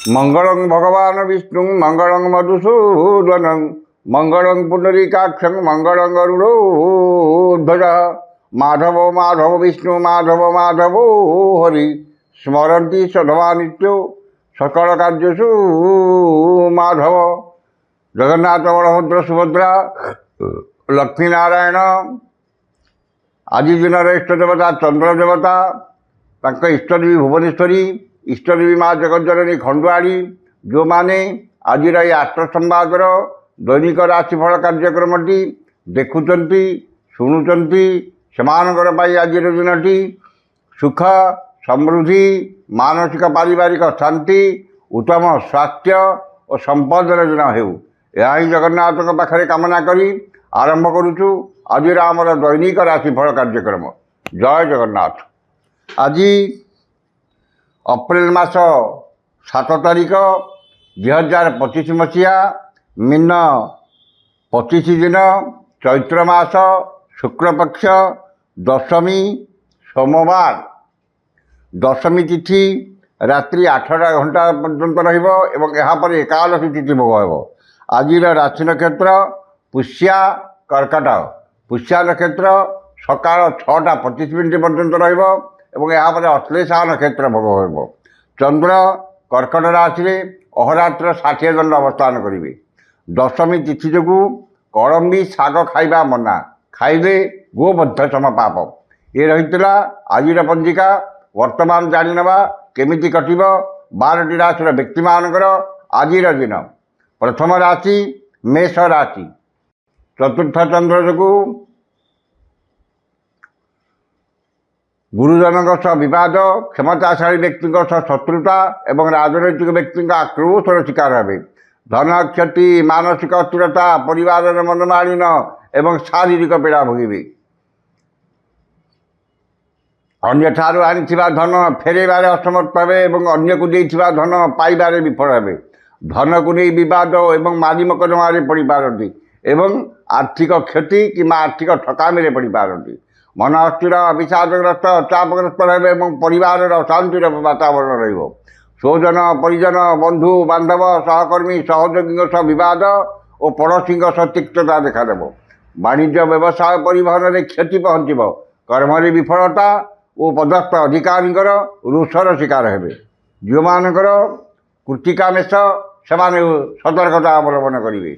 मंगलं भगवान विष्णु मंगलं मधुसूदन मंगलं पुंडरीकाक्षं मंगलं गरुड़ध्वज माधव माधव विष्णु माधव माधव हरि स्मरन्ति सधवा नित्यो सकल कार्यसु माधव। जगन्नाथ बलभद्र सुभद्रा लक्ष्मी नारायण आज दिन इष्ट देवता चंद्र देवता इष्टदेवी भुवनेश्वरी इष्टदेवी माँ जगज्जननी खंडुआड़ी जो माने आज आष्ट संवादर दैनिक राशिफल कार्यक्रमटी देखुंट शुणुंट से आज दिनटी सुख समृद्धि मानसिक पारिवारिक शांति उत्तम स्वास्थ्य और संपदर दिन हो यह जगन्नाथ पाखे कामना करी आरंभ करुचु आज आमर दैनिक राशिफल कार्यक्रम। जय जगन्नाथ। आज अप्रैल मास 7 तारिख 2025 मसीहा मीन 25 दिन चैत्र मास शुक्लपक्ष दशमी सोमवार दशमी तिथि रात्रि 8टा घंटा पर्यंत रहा एकादशी तिथि भोग हो। आज राशि नक्षत्र पुष्या कर्कट पुष्या नक्षत्र सकाल 6:25 पर्यंत रहा अश्लेषा नक्षत्र भोग हो। चंद्र कर्कट राशि में अहोरात्र 60 दंड अवस्थान करेंगे। दशमी तिथि जो कलम्बी शाग खाइबा मना खाइले गोबद्धसम पाप ये रही आज पंजिका वर्तमान जाणीनवा केमिति कटिब 12टी राशि व्यक्ति मानकर आज दिन। प्रथम राशि मेष राशि चतुर्थ चंद्र जो गुरुजन सह क्षमताशाली व्यक्ति सह शत्रुता एवं राजनैतिक व्यक्ति आक्रोशर शिकार हे। धन क्षति मानसिक अस्थिरता परिवार मनमालिन एवं शारीरिक पीड़ा भोगे। अन्य ठारू आनी धन फेरबार असमर्थ हे और अन्य को देइथिबा धन पाइबारे विफल हे। धन को नहीं बद और मारी मकदमारे पड़ पारती एवं आर्थिक क्षति कि आर्थिक ठकामी पड़ पारती। मन अस्थिर विषादग्रस्त चापग्रस्त रहे परिवार अशांतिर वातावरण रही। स्वजन परिजन बंधु बांधव सहकर्मी सहयोगी सह बद और पड़ोशी सह तिक्तता देखादेव। वाणिज्य व्यवसाय परिवहन में क्षति पहुँचब। कर्म विफलता और पदस्थ अधिकारी रोषर शिकार हे। जो मानकर कृतिका मेष से सतर्कता अवलंबन करेंगे।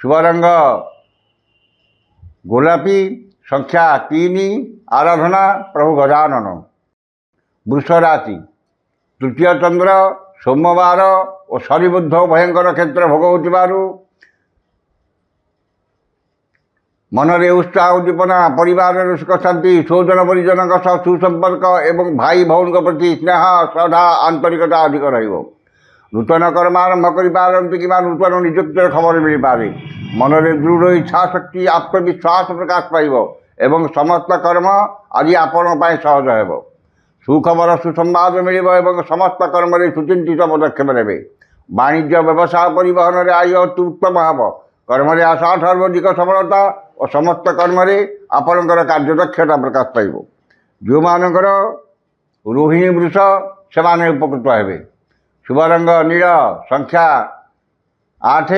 शुभ रंग गोलापी संख्या 3 आराधना प्रभु गजानन। वृष राशि तृतीय चंद्र सोमवार और शनिबुद्ध भयंकर क्षेत्र भोग हो मनरे उत्साह उद्दीपना परिवार सुख शांति स्वजन परिजन सुसंपर्क एवं भाई भौन प्रति स्नेह श्रद्धा आंतरिकता अधिक रही। नूतन कर्म आरंभ करती कि नूतन निजुक्तिर खबर मिल पारे। मनरे दृढ़ इच्छा शक्ति आत्मविश्वास प्रकाश पाइब एवं समस्त कर्म आज आपण सहज हो। सुखबर सुसंवाद मिल समस्त कर्म सुचिंतित पदक्षेप ने। वाणिज्य व्यवसाय परिवहन में आय अति उत्तम हे। कर्म आशा ठार अधिक सफलता और समस्त कर्म आपणकर कार्यदक्षता प्रकाश पाइब। जो मानकर रोहिणी वृष से उपकृत हे। शुभ रंग नील संख्या 8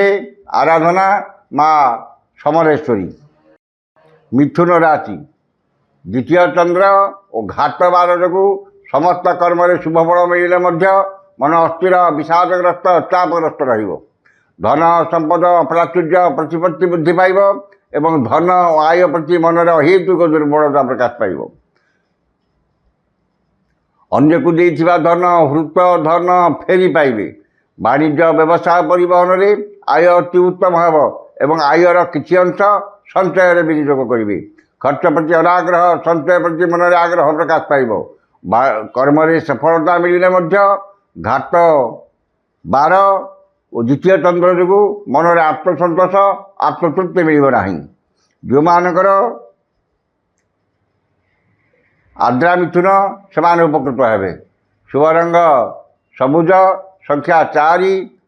आराधना माँ समलेश्वरी। मिथुन राशि द्वितीय चंद्र और घात बार जो समस्त कर्म शुभ फल मिले मन अस्थिर विषादग्रस्त चापग्रस्त रही। धन संपद प्राचुर्य प्रतिपत्ति वृद्धि पाइब एवं धन और आय प्रति मनर अहेतुक दुर्बलता प्रकाश पाइब। अन्य को देइथिबा धन हृत धन फेरी पाइबे। वाणिज्य व्यवसाय परिवहन में आय अति उत्तम हे एवं आयर किछि अंश संचय विनियोग करेंगे। खर्च प्रति अनाग्रह संचय प्रति मनरे आग्रह प्रकाश पाइब। कर्म सफलता मिलने घात बार और द्वितीय चंद्र जो मनरे आत्मसंतोष आत्मतृप्ति मिलना। जो मानकर आद्रा मिथुन से उपकृत हे। शुभ रंग सबुज संख्या 4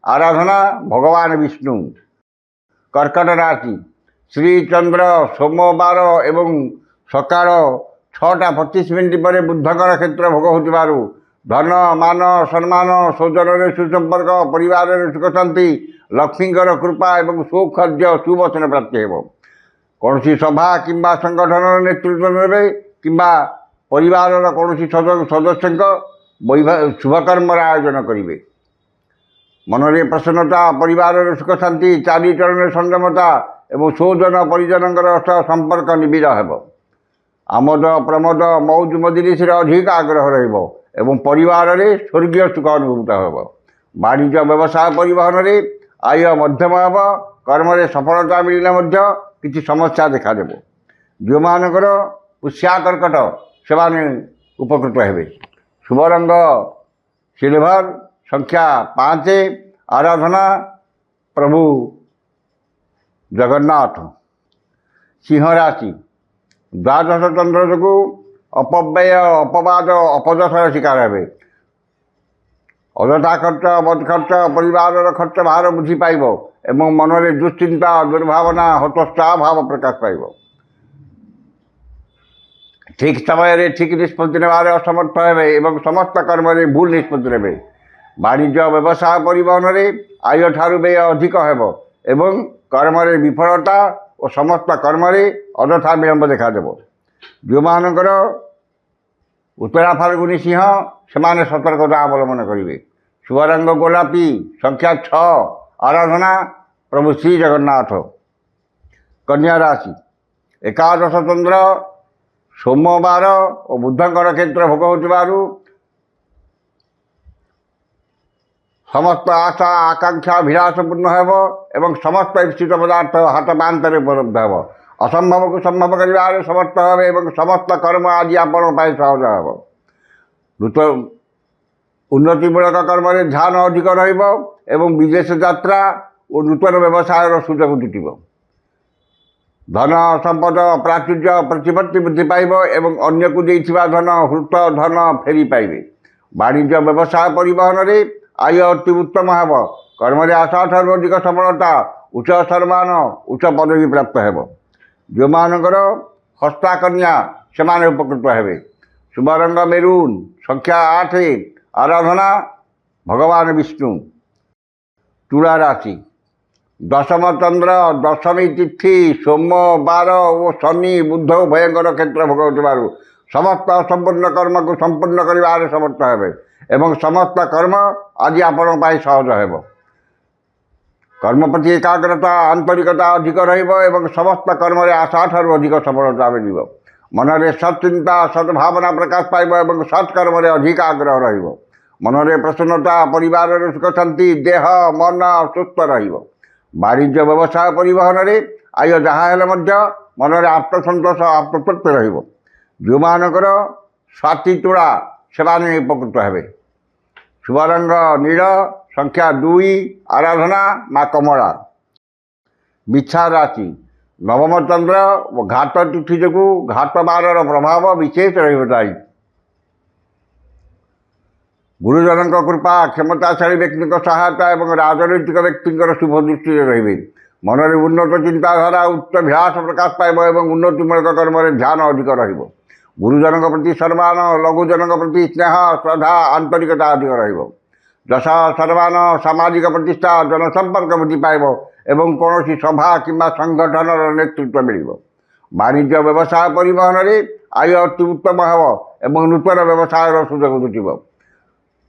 आराधना भगवान विष्णु। कर्कट राशि श्री चंद्र सोमवार एवं सकाल 6:25 पर बुद्धकर क्षेत्र भोग हो धन मान सम्मान सौजन सुसंपर्क परिवार सुख शांति लक्ष्मीकर कृपा एवं सौखर्य सुवचन प्राप्ति हो। कौन सभा किंबा संगठन नेतृत्व ने किंबा परिवार कौन सदस्य शुभकर्म आयोजन करेंगे। मनरे प्रसन्नता परिवार सुख शांति चारिचरण संयमता एवं सौजन परिजन संपर्क निबिड़ हो। आमद प्रमोद मौज मजलिस अधिक आग्रह रही परिवार में स्वर्गीय सुख अनुभूत हो। वाणिज्य व्यवसाय परिवहन में आय मध्यम हम। कर्म सफलता मिलने किसी समस्या देखादेव। जो मानकर पुष्या कर्कट से उपकृत हे। शुभ रंग सिल्वर संख्या 5 आराधना प्रभु जगन्नाथ। सिंह राशि द्वादश चंद्र जो अपव्यय अपवाद अपदशर शिकार हे। अजथा खर्च बद खर्च परिवार खर्च भार बुझी पाइब एवं मन में दुश्चिंता दुर्भावना हतोत्साह भाव प्रकाश पाइब। ठीक समय ठीक निष्पत्ति नेबार असमर्थ हे एवं समस्त कर्म भूल निष्पत्ति ने। वाणिज्य व्यवसाय परिवहन में आय ठारू व्यय अधिक हो एवं कर्म विफलता और समस्त कर्म अजथा विलंब देखादेव। जो मानकर उत्तरा फाल्गुनी सिंह से सतर्कता अवलंबन करेंगे। शुभ रंग गोलापी संख्या 6 आराधना प्रभु श्री जगन्नाथ। कन्या राशि एकादश चंद्र सोमवार और बुधंकर क्षेत्र भोग हो समस्त आशा आकांक्षा विलासपूर्ण हो एवं समस्त इच्छित पदार्थ हाथ बांतर उपलब्ध हो। असंभव को संभव कर समर्थ हो एवं समस्त कर्म आज आपण सहज हो। उन्नतिमूलक कर्म ध्यान अधिक रही विदेश यात्रा और नूतन व्यवसाय सुजोग जुटिब। धन संपद प्राचुर्य प्रतिपत्ति वृद्धि पाइब एवं अन्य को देइथिबा धन हृत धन फेरी पाइबे। वाणिज्य व्यवसाय परिवहन में आय अति उत्तम हो। कर्म आशा ठार अधिक सफलता उच्च सम्मान उच्च पदवी प्राप्त हो। जो मानकर हस्ता कन्या से उपकृत हे। शुभ रंग मेरून संख्या 8 आराधना भगवान विष्णु। तुला राशि दशम चंद्र दशमी तिथि सोमवार और शनि बुध भयंकर क्षेत्र भोग हो समस्त संपूर्ण कर्म को संपूर्ण कर समर्थ हे एवं समस्त कर्म आज आपण सहज हो। कर्म प्रति एकाग्रता आंतरिकता अधिक रही समस्त कर्म आशा ठार अधिक सफलता मिल। मन में सत्चिंता सद्भावना प्रकाश पाइब सत्कर्म अधिक आग्रह रही। मन में प्रसन्नता परिवार सुख शांति देह मन सुस्थ रही। वाणिज्य व्यवसाय परिवहन में आय जहाँ मन में आत्मसंतोष आत्मतृप्ति रही। जो मानकर स्वाति तुला से उपकृत हे। शुभ रंग नील संख्या 2 आराधना माँ कमला। बिच्छा राशि नवम चंद्र और घात तिथि जो घात बार प्रभाव विशेष रही। गुरुजन कृपा क्षमताशाली व्यक्ति सहायता और राजनैतिक व्यक्ति शुभ दृष्टि रही। मन में उन्नत चिंताधारा उच्च विलास प्रकाश पाइब और उन्नतिमूलक कर्म ध्यान अधिक रही। गुरुजन प्रति सम्मान लघुजन प्रति स्नेह श्रद्धा आंतरिकता अधिक रही। दश सम्मान सामाजिक प्रतिष्ठा जनसंपर्क वृद्धि पाइब एवं कौन सभा किंबा संगठन नेतृत्व मिल। वाणिज्य व्यवसाय परिवहन में आय अति उत्तम हो एवं नूतन व्यवसाय सुजोग जुटिब।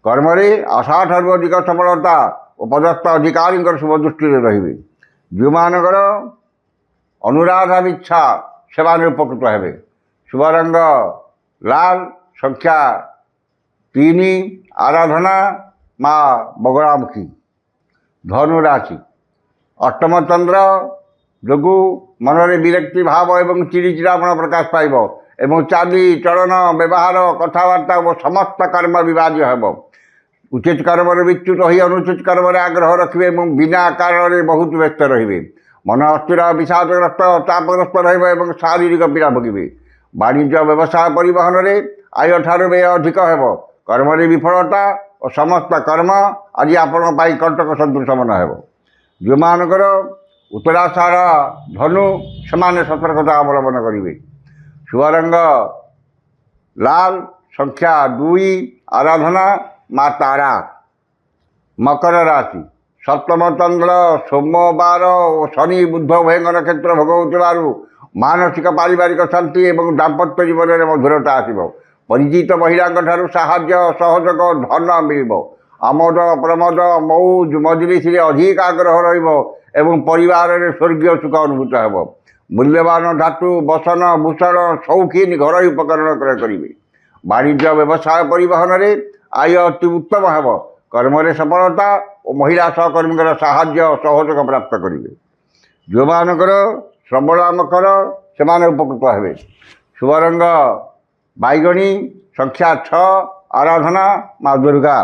कर्म आशा ठार अधिक सफलता और पदस्थ अधिकारी शुभ दृष्टि रही। जो मानकर अनुराधा इच्छा से उपकृत हे। शुभ रंग लाल संख्या 3 आराधना माँ बगलामुखी। धनु राशि अष्टम चंद्र जो मन में विरक्ति भाव और चिड़चिड़ापन प्रकाश पाइब एवं चाली चलन व्यवहार कथबार्ता और समस्त कर्म विभाज्य हो। उचित कर्म विच्युत हो अनुचित कर्म आग्रह रखिए बिना कारण बहुत व्यस्त रे। मन अस्थिर विषादग्रस्त चापग्रस्त रही शारीरिक पीड़ा भोगे। वाणिज्य व्यवसाय परिवहन में आय ठार व्यय अधिक हो। कर्म विफलता और समस्त कर्म आज आपण कंटक सदृश मन हो। जो मानकर उत्तराषाढ़ धनु से सतर्कता अवलंबन करेंगे। शुभ रंग लाल संख्या 2 आराधना माँ तारा। मकर राशि सप्तम चंद्र सोमवार और शनि बुध भयंकर नक्षत्र भोग होथिबारु मानसिक पारिवारिक शांति एवं दाम्पत्य जीवन में मधुरता आसिब। परिचित महिला साहाय्य सहयोग धन मिल। आमोद प्रमोद मौज मजलिस अधिक आग्रह रही परिवार में स्वर्गीय सुख अनुभूत हो। मूल्यवान धातु बसन भूषण शौकीन घर उपकरण क्रय करेंगे। वाणिज्य व्यवसाय परिवहन में आय अति उत्तम हो। कर्म सफलता और महिला सहकर्मी साहाय्य सहयोग प्राप्त करेंगे। जो मानकर श्रवणा मकर से उपकृत हे। शुभ रंग बैगणी संख्या 6 आराधना माँ दुर्गा।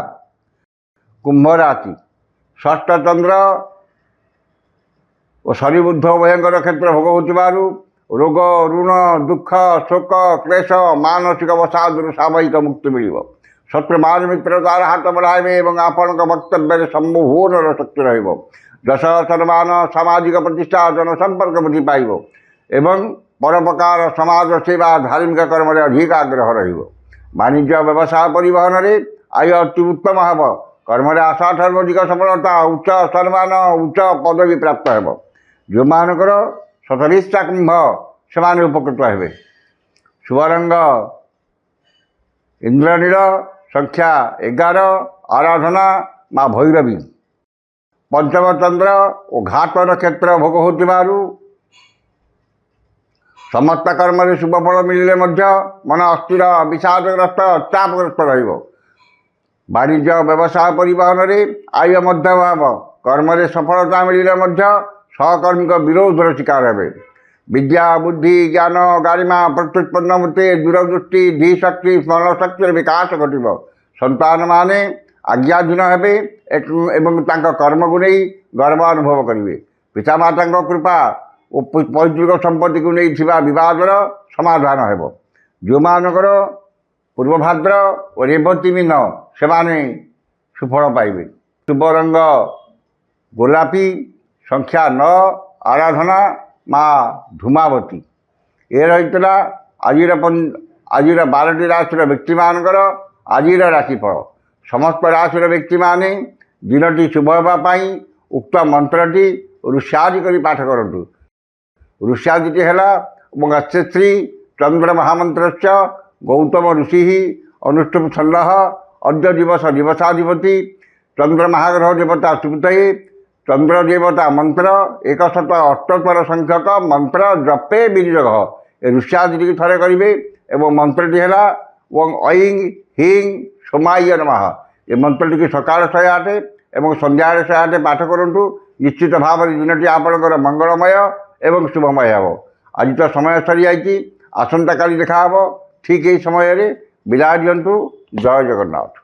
कुंभ राशि षष्ठ चंद्र और शनि बुध भयंकर क्षेत्र भोग होथिबारु रोग ऋण दुख शोक क्लेश मानसिक अवसादर सामयिक मुक्ति मिल। शत्रु मान मित्र द्वारा हाथ बढ़ाइबे और आपण वक्तव्य सम्मोहन शक्ति रहिब। दश सम्मान सामाजिक प्रतिष्ठा जनसंपर्क वृद्धि पाइब एवं परोपकार समाज सेवा धार्मिक कर्म में अधिक आग्रह रहिब। वाणिज्य व्यवसाय परिवहन में आय अति उत्तम हो। कर्म आशा ठार अधिक सफलता उच्च सम्मान उच्च पदवी प्राप्त हो। जो मानकर शतभिष्टा कुंभ से उपकृत हे। शुभ रंग इंद्रनील संख्या 11 आराधना माँ भैरवी। पंचम चंद्र और घात नक्षत्र भोग होथिबारु समस्त कर्म में शुभ फल मिले मन अस्थिर विषादग्रस्त चापग्रस्त रहिब। वाणिज्य व्यवसाय परिवहन में आय मध्यम भाव। कर्म में सफलता मिले सहकर्मी विरोधर शिकार हे। विद्या बुद्धि ज्ञान गारिमा प्रत्युत्पन्न मते दूरदृष्टि धीशक्ति स्मरण शक्ति विकास घटब। संतान माने आज्ञाधीन हे एवं कर्म को नहीं गर्व अनुभव करेंगे। पितामाता कृपा और पैतृक संपत्ति को नहीं बदर समाधान हो। जो मानकर पूर्व भाद्र और रेवती मीन से सुफल पाइबे। शुभ रंग गोलापी संख्या 9 आराधना माँ धूमावती। ये रही आज 12टी राशि व्यक्ति मानकर आज राशिफल। समस्त राशि व्यक्ति माने दिनटी शुभ होगापाई उक्त मंत्रटी ऋष्यादि कर पाठ करूँ। ऋष्यादिटी है श्री चंद्र महामंत्र गौतम ऋषि अनुष्ठुप छंद अद्य दिवस दिवसाधिपति चंद्र महाग्रह देवता सुकृतये चंद्र देवता मंत्र 178 संख्यक मंत्र जपे विनियोग। ऋष्यादि थे करेंगे और मंत्रटी है ऐं ह्रीं सोमाय नमः। ये मंत्रटी सकाल 108 और संध्या 108 पाठ करूँ। निश्चित भाव दिनटी आपणकर मंगलमय एवं शुभमय हो। आज तो समय सरी जाइए। आसंता काली देखा ठीक यही समय विदाय दिंतु। जय जगन्नाथ।